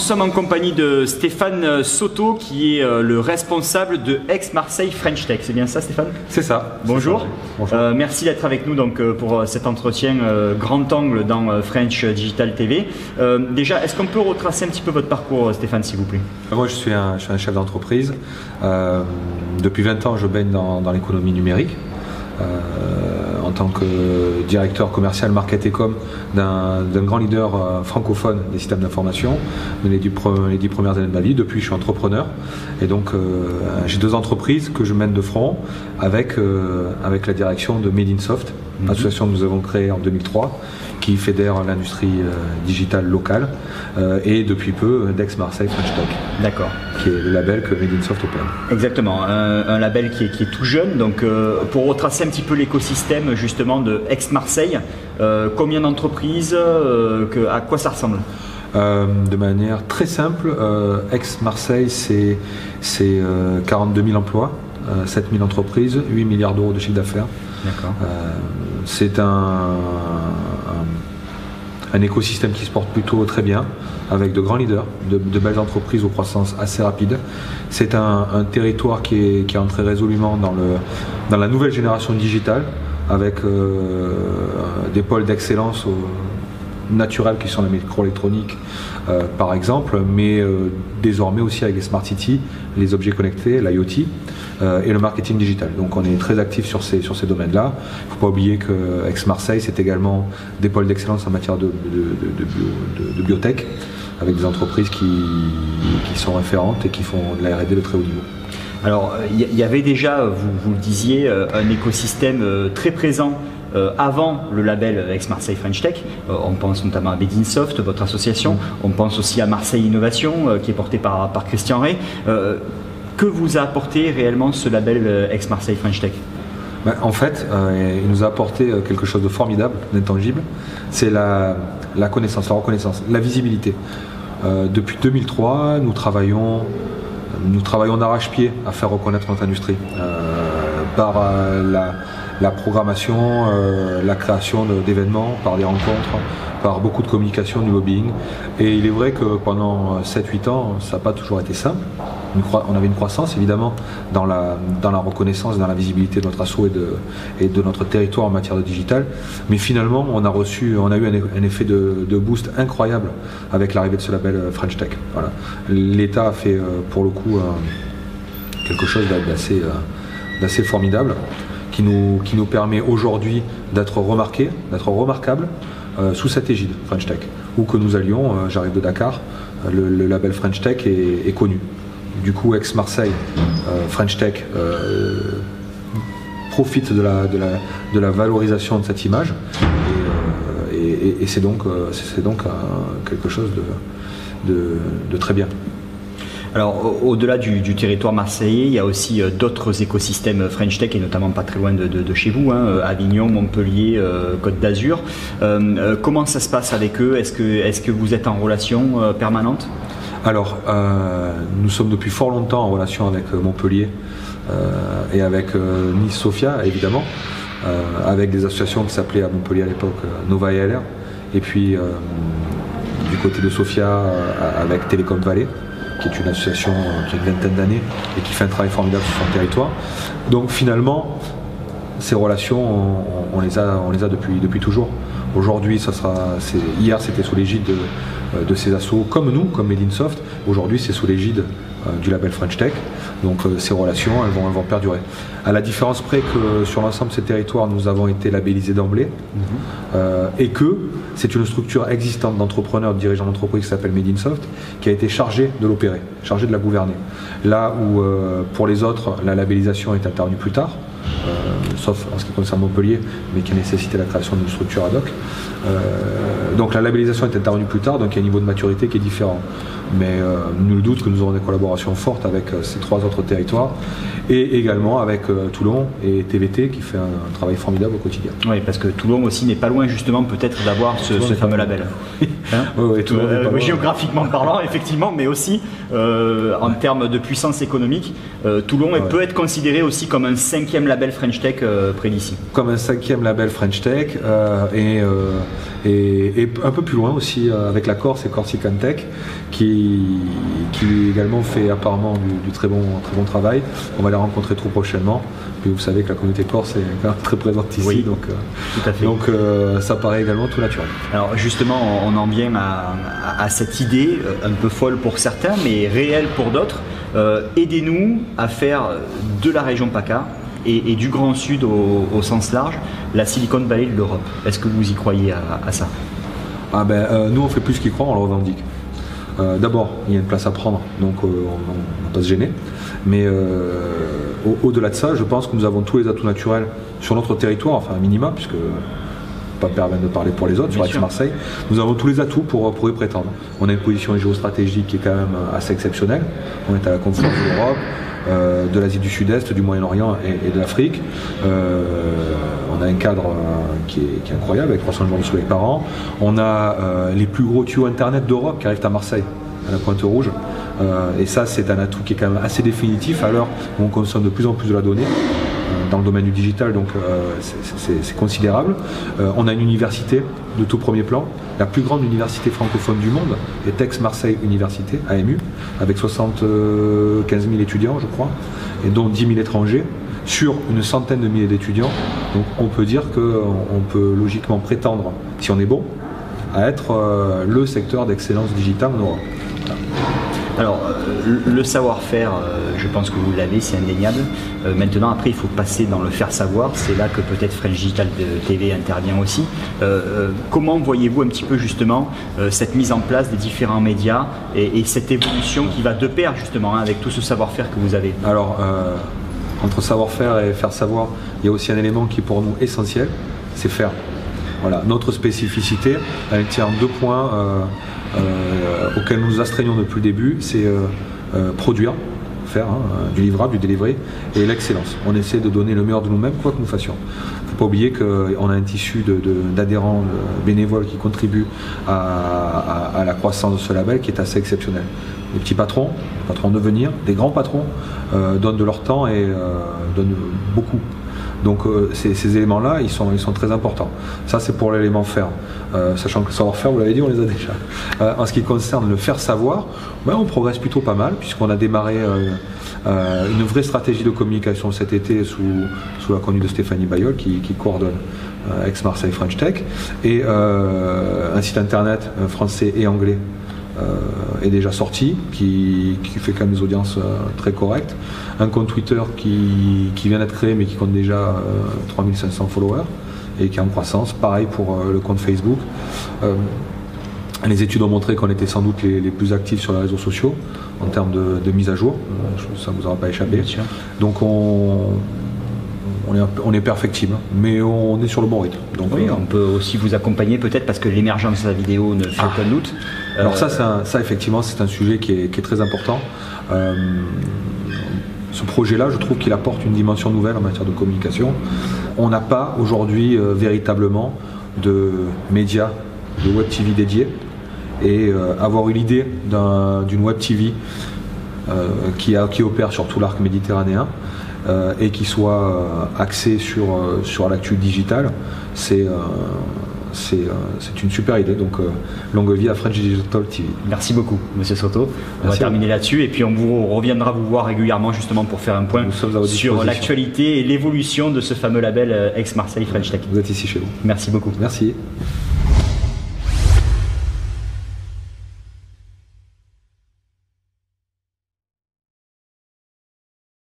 sommes en compagnie de Stéphane Soto, qui est le responsable de Aix-Marseille French Tech. C'est bien ça, Stéphane? C'est ça. Bonjour. Bonjour. Merci d'être avec nous donc, pour cet entretien grand angle dans French Digital TV. Déjà, est-ce qu'on peut retracer un petit peu votre parcours, Stéphane, s'il vous plaît? Moi, je suis un chef d'entreprise. Depuis 20 ans, je baigne dans l'économie numérique. En tant que directeur commercial market et com d'un grand leader francophone des systèmes d'information les 10 premières années de ma vie. Depuis, je suis entrepreneur et donc j'ai 2 entreprises que je mène de front avec la direction de Made in Soft, association que nous avons créée en 2003 qui fédère l'industrie digitale locale et depuis peu d'Aix-Marseille French Tech. D'accord. Qui est le label que Made in Soft opère. Exactement, un label qui est tout jeune. Donc pour retracer un petit peu l'écosystème justement de Aix-Marseille, combien d'entreprises, à quoi ça ressemble? De manière très simple, Aix-Marseille c'est 42 000 emplois, 7 000 entreprises, 8 milliards d'euros de chiffre d'affaires. D'accord. C'est un écosystème qui se porte plutôt très bien, avec de grands leaders, de belles entreprises aux croissances assez rapides. C'est un territoire qui est entré résolument dans la nouvelle génération digitale, avec des pôles d'excellence naturels qui sont la microélectronique par exemple, mais désormais aussi avec les smart cities, les objets connectés, l'IoT et le marketing digital. Donc on est très actif sur ces domaines-là. Il ne faut pas oublier que Aix-Marseille, c'est également des pôles d'excellence en matière de biotech, avec des entreprises qui sont référentes et qui font de la R&D de très haut niveau. Alors, il y avait déjà, vous le disiez, un écosystème très présent avant le label Aix-Marseille French Tech. On pense notamment à Made in Soft, votre association. On pense aussi à Marseille Innovation, qui est porté par Christian Rey. Que vous a apporté réellement ce label Aix-Marseille French Tech? En fait, il nous a apporté quelque chose de formidable, d'intangible. C'est la connaissance, la reconnaissance, la visibilité. Depuis 2003, nous travaillons d'arrache-pied à faire reconnaître notre industrie par la programmation, la création d'événements, par des rencontres, par beaucoup de communication, du lobbying. Et il est vrai que pendant 7-8 ans, ça n'a pas toujours été simple. On avait une croissance évidemment dans la reconnaissance, dans la visibilité de notre asso et de notre territoire en matière de digital. Mais finalement, on a eu un effet de boost incroyable avec l'arrivée de ce label French Tech. Voilà. L'État a fait pour le coup quelque chose d'assez formidable qui nous permet aujourd'hui d'être remarqués, d'être remarquables sous cette égide French Tech. Où que nous allions, j'arrive de Dakar, le label French Tech est connu. Du coup, Aix-Marseille French Tech profite de la valorisation de cette image et c'est donc quelque chose de très bien. Alors, au-delà du territoire marseillais, il y a aussi d'autres écosystèmes French Tech, et notamment pas très loin de chez vous, Avignon, Montpellier, Côte d'Azur. Comment ça se passe avec eux? Est-ce que vous êtes en relation permanente? Alors, nous sommes depuis fort longtemps en relation avec Montpellier et avec Nice Sofia, évidemment, avec des associations qui s'appelaient à Montpellier à l'époque Nova et LR, et puis du côté de Sofia avec Télécom Vallée, qui est une association qui a une vingtaine d'années et qui fait un travail formidable sur son territoire. Donc finalement, ces relations, on les a depuis toujours. Aujourd'hui, hier c'était sous l'égide de ces assos comme nous, comme Made in Soft. Aujourd'hui, c'est sous l'égide du label French Tech. Donc ces relations, elles vont perdurer. À la différence près que sur l'ensemble de ces territoires, nous avons été labellisés d'emblée et que c'est une structure existante d'entrepreneurs, de dirigeants d'entreprise qui s'appelle Made in Soft, qui a été chargée de l'opérer, chargée de la gouverner. Là où pour les autres, la labellisation est intervenue plus tard, sauf en ce qui concerne Montpellier, mais qui a nécessité la création d'une structure ad hoc. Donc la labellisation est intervenue plus tard, donc il y a un niveau de maturité qui est différent. Mais nul doute que nous aurons des collaborations fortes avec ces 3 autres territoires et également avec Toulon et TVT qui fait un travail formidable au quotidien. Oui, parce que Toulon aussi n'est pas loin justement peut-être d'avoir ce fameux label. Oui, géographiquement parlant, effectivement, mais aussi en termes de puissance économique, Toulon peut être considéré aussi comme un 5e label French Tech près d'ici. Comme un 5e label French Tech et un peu plus loin aussi avec la Corse et Corsican Tech qui qui également fait apparemment du très bon travail. On va les rencontrer trop prochainement. Puis vous savez que la communauté corse est quand même très présente ici, oui, donc, tout à fait. Donc ça paraît également tout naturel. Alors justement, on en vient à cette idée, un peu folle pour certains, mais réelle pour d'autres. Aidez-nous à faire de la région PACA et du Grand Sud au sens large, la Silicon Valley de l'Europe. Est-ce que vous y croyez à ça? Nous on fait plus qu'y croire, on le revendique. D'abord, il y a une place à prendre, donc on ne va pas se gêner. Mais au-delà de ça, je pense que nous avons tous les atouts naturels sur notre territoire, enfin un minima, puisque pas permettre de parler pour les autres, sur Aix-Marseille. Nous avons tous les atouts pour y prétendre. On a une position géostratégique qui est quand même assez exceptionnelle. On est à la confluence de l'Europe, de l'Asie du Sud-Est, du Moyen-Orient et de l'Afrique. On a un cadre qui est incroyable, avec 300 jours de soleil par an. On a les plus gros tuyaux Internet d'Europe qui arrivent à Marseille, à la Pointe-Rouge. Et ça, c'est un atout qui est quand même assez définitif à l'heure où on consomme de plus en plus de la donnée dans le domaine du digital, donc c'est considérable. On a une université de tout premier plan, la plus grande université francophone du monde est Aix-Marseille Université, AMU, avec 75 000 étudiants, je crois, et dont 10 000 étrangers, sur une centaine de milliers d'étudiants. Donc on peut dire qu'on peut logiquement prétendre, si on est bon, à être le secteur d'excellence digitale en Europe. Alors, le savoir-faire, je pense que vous l'avez, c'est indéniable. Maintenant, après, il faut passer dans le faire-savoir. C'est là que peut-être French Digital TV intervient aussi. Comment voyez-vous un petit peu, justement, cette mise en place des différents médias et cette évolution qui va de pair, justement, avec tout ce savoir-faire que vous avez? Alors, entre savoir-faire et faire-savoir, il y a aussi un élément qui est pour nous essentiel, c'est faire. Voilà, notre spécificité, elle tient en 2 points auxquels nous nous astreignons depuis le début, c'est produire, faire du livrable, du délivré, et l'excellence. On essaie de donner le meilleur de nous-mêmes, quoi que nous fassions. Il ne faut pas oublier qu'on a un tissu d'adhérents bénévoles qui contribuent à la croissance de ce label qui est assez exceptionnel. Les petits patrons, les patrons en devenir, des grands patrons donnent de leur temps et donnent beaucoup. Donc ces éléments-là, ils sont très importants. Ça, c'est pour l'élément faire. Sachant que le savoir-faire, vous l'avez dit, on les a déjà. En ce qui concerne le faire-savoir, on progresse plutôt pas mal, puisqu'on a démarré une vraie stratégie de communication cet été sous la conduite de Stéphanie Bayol, qui coordonne Aix-Marseille French Tech, et un site internet français et anglais est déjà sorti, qui fait quand même des audiences très correctes. Un compte Twitter qui vient d'être créé mais qui compte déjà 3500 followers et qui est en croissance. Pareil pour le compte Facebook. Les études ont montré qu'on était sans doute les plus actifs sur les réseaux sociaux en termes de mise à jour. Ça ne vous aura pas échappé. Donc on est perfectible, mais on est sur le bon rythme. Donc oui, on peut aussi vous accompagner peut-être parce que l'émergence de la vidéo ne fait aucun doute. Alors ça effectivement, c'est un sujet qui est très important. Ce projet-là, je trouve qu'il apporte une dimension nouvelle en matière de communication. On n'a pas aujourd'hui véritablement de médias, de web TV dédiés, et avoir eu l'idée d'une web TV qui opère sur tout l'arc méditerranéen, et qui soit axé sur l'actu digital, c'est une super idée. Donc longue vie à French Digital TV. Merci beaucoup, Monsieur Soto. On va terminer là-dessus et puis on vous reviendra vous voir régulièrement justement pour faire un point sur l'actualité et l'évolution de ce fameux label Aix-Marseille French Tech. Vous êtes ici chez vous. Merci beaucoup. Merci.